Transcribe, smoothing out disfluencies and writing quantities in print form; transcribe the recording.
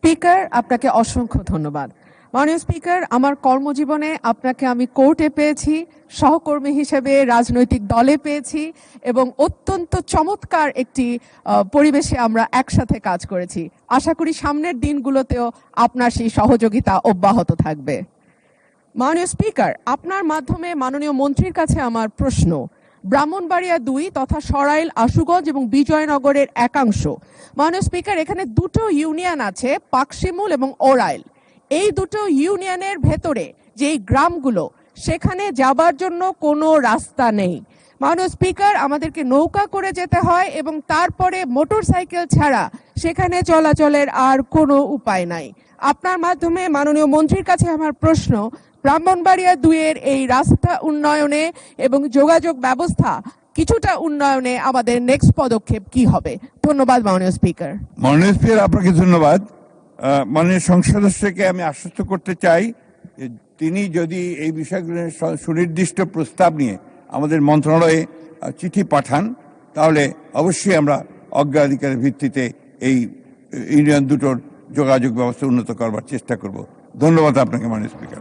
Speaker, আপনাকে অসংখ্য ধন্যবাদ। মাননীয় স্পিকার, আমার কর্মজীবনে আপনাকে আমি কোর্টে পেয়েছি, সহকর্মী হিসেবে রাজনৈতিক দলে পেয়েছি এবং অত্যন্ত চমৎকার একটি পরিবেশে আমরা একসাথে কাজ করেছি। আশা করি সামনের দিনগুলোতেও আপনার সেই সহযোগিতা অব্যাহত থাকবে। মাননীয় স্পিকার, আপনার মাধ্যমে মাননীয় মন্ত্রীর কাছে আমার প্রশ্ন, ব্রাহ্মণবাড়িয়া ২ তথা সরাইল, আশুগঞ্জ এবং বিজয়নগরের একাংশ। মাননীয় স্পিকার, এখানে দুটো ইউনিয়ন আছে, পাকশিমুল এবং ওরাইল। এই দুটো ইউনিয়নের ভেতরে যেই গ্রামগুলো, সেখানে যাবার জন্য কোনো রাস্তা নেই। মাননীয় স্পিকার, আমাদেরকে নৌকা করে যেতে হয় এবং তারপরে মোটরসাইকেল ছাড়া সেখানে চলাচলের আর কোনো উপায় নাই। আপনার মাধ্যমে মাননীয় মন্ত্রীর কাছে আমার প্রশ্ন, ব্রাহ্মণবাড়িয়া ২ এর এই রাস্তা উন্নয়নে এবং যোগাযোগ ব্যবস্থা কিছুটা উন্নয়নে আমাদের নেক্সট পদক্ষেপ কি হবে? ধন্যবাদ মাননীয় স্পিকার। মাননীয় স্পিকার, আপনাকে ধন্যবাদ। মাননীয় সংসদ সদস্যকে আমি আশ্বস্ত করতে চাই যে তিনি যদি এই বিষয়গুলো সুনির্দিষ্ট প্রস্তাব নিয়ে আমাদের মন্ত্রণালয়ে চিঠি পাঠান, তাহলে অবশ্যই আমরা অগ্রাধিকারের ভিত্তিতে এই ইউনিয়ন দুটোর যোগাযোগ ব্যবস্থা উন্নত করবার চেষ্টা করব। ধন্যবাদ আপনাকে মাননীয় স্পিকার।